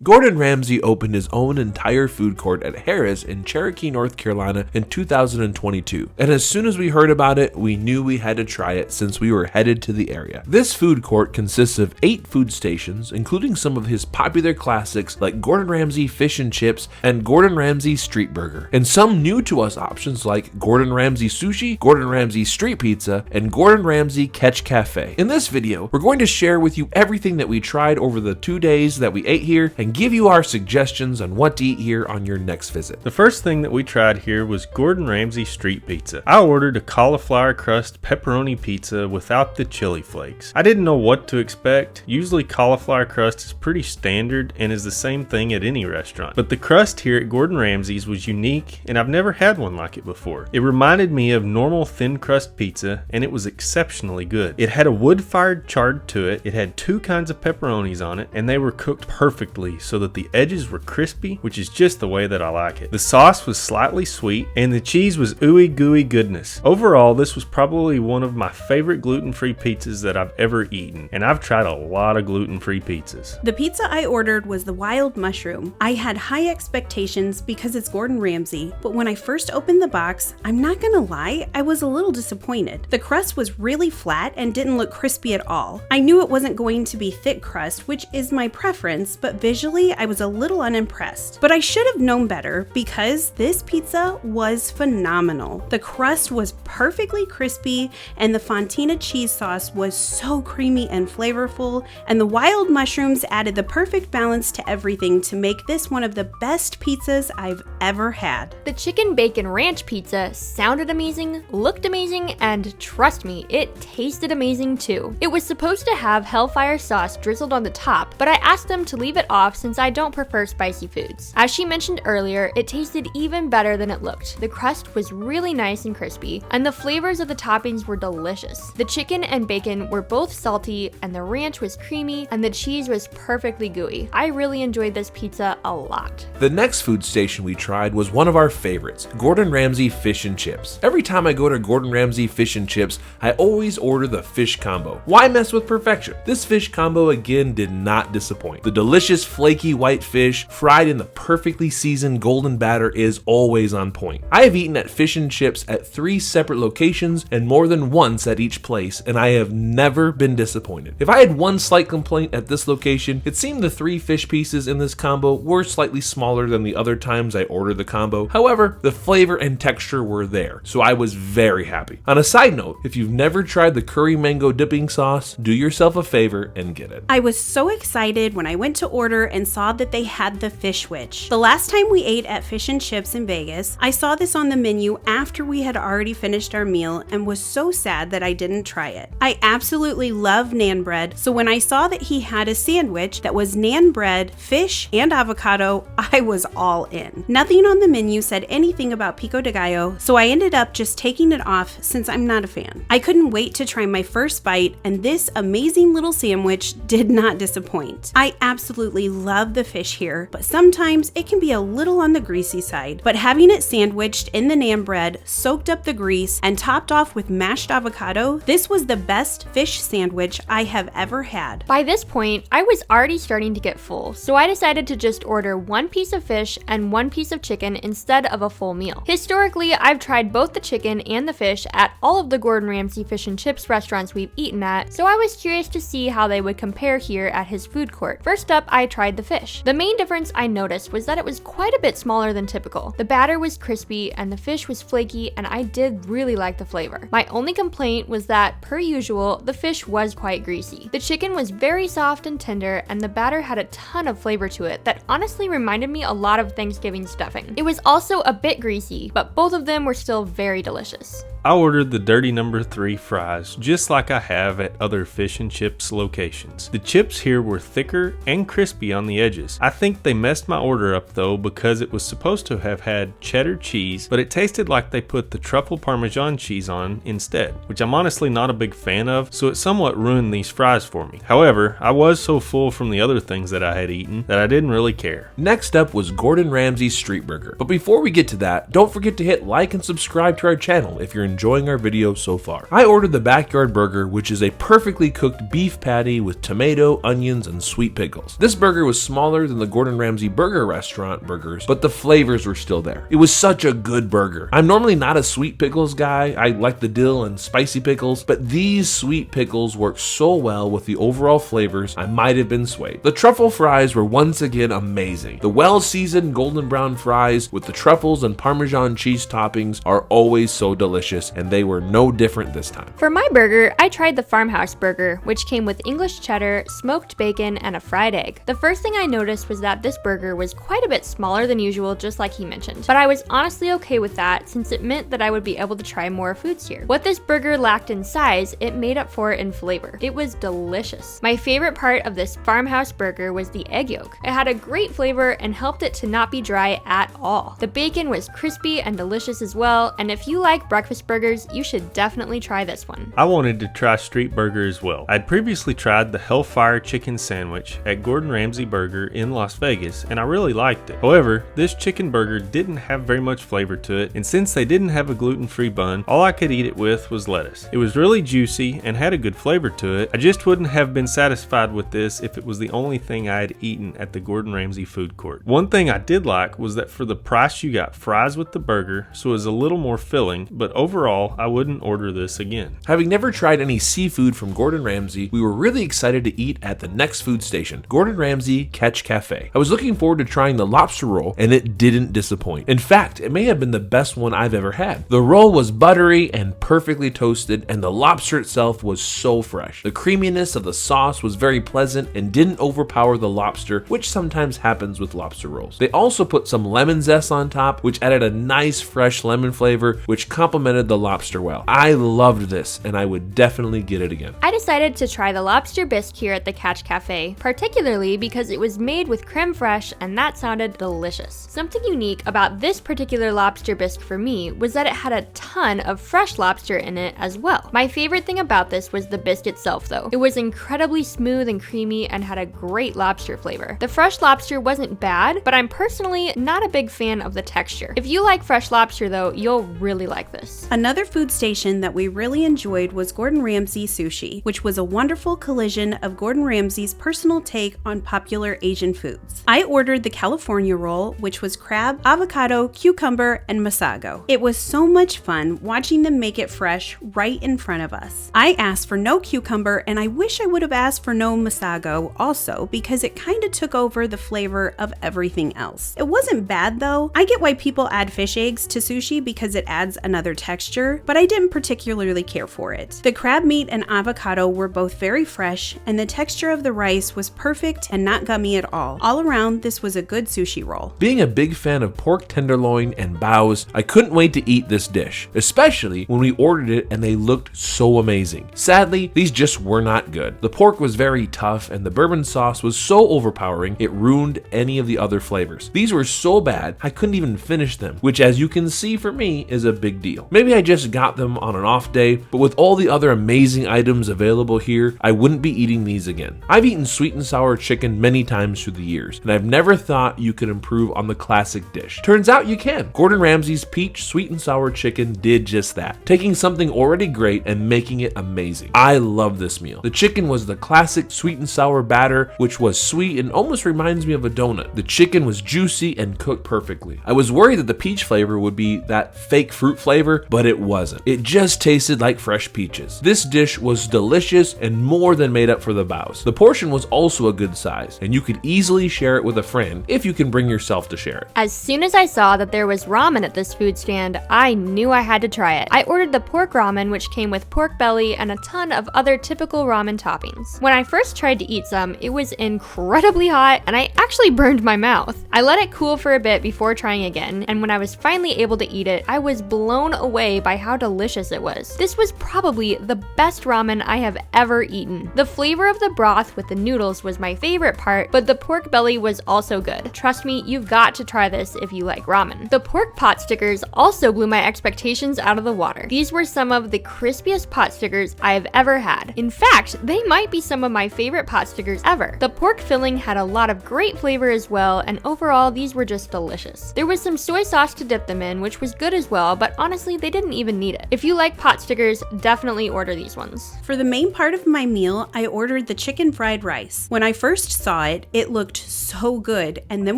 Gordon Ramsay opened his own entire food court at Harris in Cherokee, North Carolina in 2022. And as soon as we heard about it, we knew we had to try it since we were headed to the area. This food court consists of 8 food stations, including some of his popular classics like Gordon Ramsay Fish and Chips and Gordon Ramsay Street Burger, and some new to us options like Gordon Ramsay Sushi, Gordon Ramsay Street Pizza, and Gordon Ramsay Catch Cafe. In this video, we're going to share with you everything that we tried over the 2 days that we ate here and give you our suggestions on what to eat here on your next visit. The first thing that we tried here was Gordon Ramsay Street Pizza. I ordered a cauliflower crust pepperoni pizza without the chili flakes. I didn't know what to expect. Usually cauliflower crust is pretty standard and is the same thing at any restaurant. But the crust here at Gordon Ramsay's was unique and I've never had one like it before. It reminded me of normal thin crust pizza and it was exceptionally good. It had a wood-fired chard to it. It had 2 kinds of pepperonis on it and they were cooked perfectly so that the edges were crispy, which is just the way that I like it. The sauce was slightly sweet and the cheese was ooey gooey goodness. Overall, this was probably one of my favorite gluten-free pizzas that I've ever eaten, and I've tried a lot of gluten-free pizzas. The pizza I ordered was the wild mushroom. I had high expectations because it's Gordon Ramsay, but when I first opened the box, I'm not gonna lie, I was a little disappointed. The crust was really flat and didn't look crispy at all. I knew it wasn't going to be thick crust, which is my preference, but visually I was a little unimpressed. But I should have known better because this pizza was phenomenal. The crust was perfectly crispy and the fontina cheese sauce was so creamy and flavorful, and the wild mushrooms added the perfect balance to everything to make this one of the best pizzas I've ever had. The chicken bacon ranch pizza sounded amazing, looked amazing, and trust me, it tasted amazing too. It was supposed to have hellfire sauce drizzled on the top, but I asked them to leave it off since I don't prefer spicy foods. As she mentioned earlier, it tasted even better than it looked. The crust was really nice and crispy, and the flavors of the toppings were delicious. The chicken and bacon were both salty, and the ranch was creamy, and the cheese was perfectly gooey. I really enjoyed this pizza a lot. The next food station we tried was one of our favorites, Gordon Ramsay Fish and Chips. Every time I go to Gordon Ramsay Fish and Chips, I always order the fish combo. Why mess with perfection? This fish combo again did not disappoint. The delicious flaky white fish fried in the perfectly seasoned golden batter is always on point. I have eaten at Fish and Chips at 3 separate locations and more than once at each place, and I have never been disappointed. If I had one slight complaint at this location, it seemed the 3 fish pieces in this combo were slightly smaller than the other times I ordered the combo. However, the flavor and texture were there, so I was very happy. On a side note, if you've never tried the curry mango dipping sauce, do yourself a favor and get it. I was so excited when I went to order and saw that they had the fish witch. The last time we ate at Fish and Chips in Vegas, I saw this on the menu after we had already finished our meal and was so sad that I didn't try it. I absolutely love naan bread, so when I saw that he had a sandwich that was naan bread, fish, and avocado, I was all in. Nothing on the menu said anything about pico de gallo, so I ended up just taking it off since I'm not a fan. I couldn't wait to try my first bite, and this amazing little sandwich did not disappoint. I absolutely love the fish here, but sometimes it can be a little on the greasy side. But having it sandwiched in the naan bread, soaked up the grease, and topped off with mashed avocado, this was the best fish sandwich I have ever had. By this point, I was already starting to get full, so I decided to just order 1 piece of fish and 1 piece of chicken instead of a full meal. Historically, I've tried both the chicken and the fish at all of the Gordon Ramsay Fish and Chips restaurants we've eaten at, so I was curious to see how they would compare here at his food court. First up, I tried the fish. The main difference I noticed was that it was quite a bit smaller than typical. The batter was crispy and the fish was flaky, and I did really like the flavor. My only complaint was that, per usual, the fish was quite greasy. The chicken was very soft and tender, and the batter had a ton of flavor to it that honestly reminded me a lot of Thanksgiving stuffing. It was also a bit greasy, but both of them were still very delicious. I ordered the dirty number 3 fries, just like I have at other Fish and Chips locations. The chips here were thicker and crispy on the edges. I think they messed my order up though because it was supposed to have had cheddar cheese, but it tasted like they put the truffle parmesan cheese on instead, which I'm honestly not a big fan of, so it somewhat ruined these fries for me. However, I was so full from the other things that I had eaten that I didn't really care. Next up was Gordon Ramsay Street Burger. But before we get to that, don't forget to hit like and subscribe to our channel if you're enjoying our video so far. I ordered the backyard burger, which is a perfectly cooked beef patty with tomato, onions, and sweet pickles. This burger was smaller than the Gordon Ramsay burger restaurant burgers, but the flavors were still there. It was such a good burger. I'm normally not a sweet pickles guy. I like the dill and spicy pickles, but these sweet pickles work so well with the overall flavors, I might have been swayed. The truffle fries were once again amazing. The well-seasoned golden brown fries with the truffles and Parmesan cheese toppings are always so delicious, and they were no different this time. For my burger, I tried the farmhouse burger, which came with English cheddar, smoked bacon, and a fried egg. The first thing I noticed was that this burger was quite a bit smaller than usual, just like he mentioned, but I was honestly okay with that since it meant that I would be able to try more foods here. What this burger lacked in size, it made up for in flavor. It was delicious. My favorite part of this farmhouse burger was the egg yolk. It had a great flavor and helped it to not be dry at all. The bacon was crispy and delicious as well, and if you like breakfast burgers, you should definitely try this one. I wanted to try street burger as well. I'd previously tried the Hellfire chicken sandwich at Gordon Ramsay Burger in Las Vegas, and I really liked it. However, this chicken burger didn't have very much flavor to it, and since they didn't have a gluten-free bun, all I could eat it with was lettuce. It was really juicy and had a good flavor to it. I just wouldn't have been satisfied with this if it was the only thing I had eaten at the Gordon Ramsay food court. One thing I did like was that for the price you got fries with the burger, so it was a little more filling, but overall I wouldn't order this again. Having never tried any seafood from Gordon Ramsay, we were really excited to eat at the next food station, Gordon Ramsay Catch Cafe. I was looking forward to trying the lobster roll, and it didn't disappoint. In fact, it may have been the best one I've ever had. The roll was buttery and perfectly toasted, and the lobster itself was so fresh. The creaminess of the sauce was very pleasant and didn't overpower the lobster, which sometimes happens with lobster rolls. They also put some lemon zest on top, which added a nice fresh lemon flavor, which complemented the lobster well. I loved this, and I would definitely get it again. I decided to try the lobster bisque here at the Catch Cafe, particularly because it was made with creme fraiche and that sounded delicious. Something unique about this particular lobster bisque for me was that it had a ton of fresh lobster in it as well. My favorite thing about this was the bisque itself though. It was incredibly smooth and creamy and had a great lobster flavor. The fresh lobster wasn't bad, but I'm personally not a big fan of the texture. If you like fresh lobster though, you'll really like this. Another food station that we really enjoyed was Gordon Ramsay Sushi, which was a wonderful collision of Gordon Ramsay's personal take on popular Asian foods. I ordered the California roll, which was crab, avocado, cucumber, and masago. It was so much fun watching them make it fresh right in front of us. I asked for no cucumber, and I wish I would have asked for no masago also, because it kind of took over the flavor of everything else. It wasn't bad though. I get why people add fish eggs to sushi because it adds another texture, but I didn't particularly care for it. The crab meat and avocado were both very fresh, and the texture of the rice was perfect and not gummy at all. All around, this was a good sushi roll. Being a big fan of pork tenderloin and baos, I couldn't wait to eat this dish, especially when we ordered it and they looked so amazing. Sadly, these just were not good. The pork was very tough and the bourbon sauce was so overpowering it ruined any of the other flavors. These were so bad I couldn't even finish them, which as you can see for me is a big deal. Maybe I just got them on an off day, but with all the other amazing items available here, I wouldn't be eating these again. I've eaten sweet and sour chicken many times through the years, and I've never thought you could improve on the classic dish. Turns out you can. Gordon Ramsay's peach sweet and sour chicken did just that, taking something already great and making it amazing. I love this meal. The chicken was the classic sweet and sour batter, which was sweet and almost reminds me of a donut. The chicken was juicy and cooked perfectly. I was worried that the peach flavor would be that fake fruit flavor, but it wasn't. It just tasted like fresh peaches. This dish was delicious and more than made up for the baos. The portion was also a good size, and you could easily share it with a friend if you can bring yourself to share it. As soon as I saw that there was ramen at this food stand, I knew I had to try it. I ordered the pork ramen, which came with pork belly and a ton of other typical ramen toppings. When I first tried to eat some, it was incredibly hot and I actually burned my mouth. I let it cool for a bit before trying again, and when I was finally able to eat it, I was blown away by how delicious it was. This was probably the best ramen I have ever eaten. The flavor of the broth with the noodles was my favorite part, but the pork belly was also good. Trust me, you've got to try this if you like ramen. The pork pot stickers also blew my expectations out of the water. These were some of the crispiest pot stickers I have ever had. In fact, they might be some of my favorite pot stickers ever. The pork filling had a lot of great flavor as well, and overall these were just delicious. There was some soy sauce to dip them in, which was good as well, but honestly they didn't didn't even need it. If you like pot stickers, definitely order these ones. For the main part of my meal, I ordered the chicken fried rice. When I first saw it, it looked so good, and then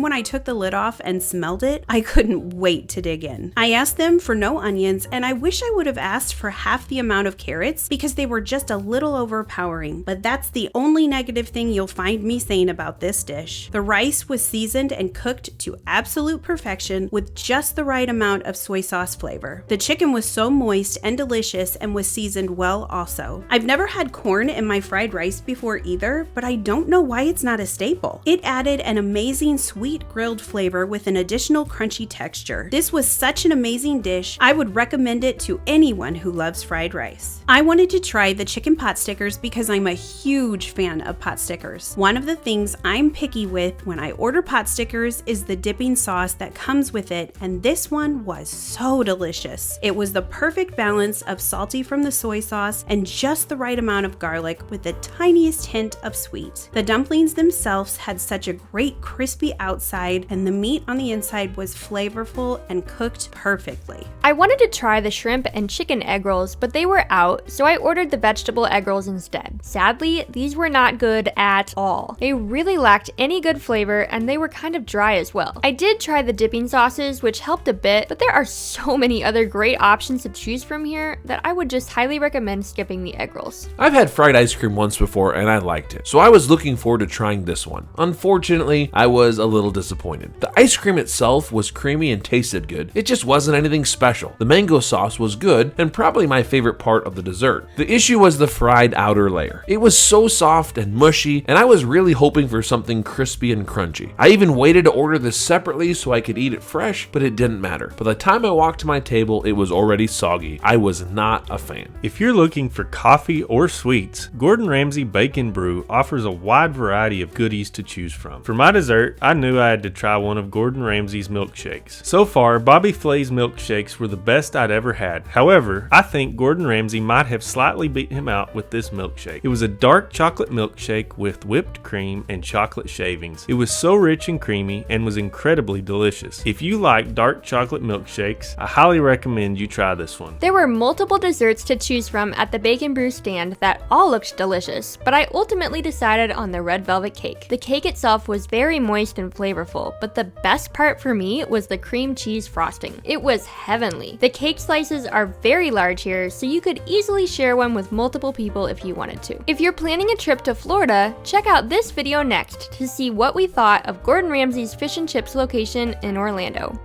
when I took the lid off and smelled it, I couldn't wait to dig in. I asked them for no onions, and I wish I would have asked for half the amount of carrots because they were just a little overpowering, but that's the only negative thing you'll find me saying about this dish. The rice was seasoned and cooked to absolute perfection with just the right amount of soy sauce flavor. The chicken was so moist and delicious and was seasoned well also. I've never had corn in my fried rice before either, but I don't know why it's not a staple. It added an amazing sweet grilled flavor with an additional crunchy texture. This was such an amazing dish. I would recommend it to anyone who loves fried rice. I wanted to try the chicken pot stickers because I'm a huge fan of pot stickers. One of the things I'm picky with when I order pot stickers is the dipping sauce that comes with it, and this one was so delicious. It was the perfect balance of salty from the soy sauce and just the right amount of garlic with the tiniest hint of sweet. The dumplings themselves had such a great crispy outside, and the meat on the inside was flavorful and cooked perfectly. I wanted to try the shrimp and chicken egg rolls, but they were out, so I ordered the vegetable egg rolls instead. Sadly, these were not good at all. They really lacked any good flavor, and they were kind of dry as well. I did try the dipping sauces, which helped a bit, but there are so many other great options to choose from here that I would just highly recommend skipping the egg rolls. I've had fried ice cream once before and I liked it, so I was looking forward to trying this one. Unfortunately, I was a little disappointed. The ice cream itself was creamy and tasted good. It just wasn't anything special. The mango sauce was good and probably my favorite part of the dessert. The issue was the fried outer layer. It was so soft and mushy, and I was really hoping for something crispy and crunchy. I even waited to order this separately so I could eat it fresh, but it didn't matter. By the time I walked to my table, it was already soggy. I was not a fan. If you're looking for coffee or sweets, Gordon Ramsay Bacon Brew offers a wide variety of goodies to choose from. For my dessert, I knew I had to try one of Gordon Ramsay's milkshakes. So far, Bobby Flay's milkshakes were the best I'd ever had. However, I think Gordon Ramsay might have slightly beat him out with this milkshake. It was a dark chocolate milkshake with whipped cream and chocolate shavings. It was so rich and creamy and was incredibly delicious. If you like dark chocolate milkshakes, I highly recommend you try this one. There were multiple desserts to choose from at the Bacon Brew stand that all looked delicious, but I ultimately decided on the red velvet cake. The cake itself was very moist and flavorful, but the best part for me was the cream cheese frosting. It was heavenly. The cake slices are very large here, so you could easily share one with multiple people if you wanted to. If you're planning a trip to Florida, check out this video next to see what we thought of Gordon Ramsay's fish and chips location in Orlando.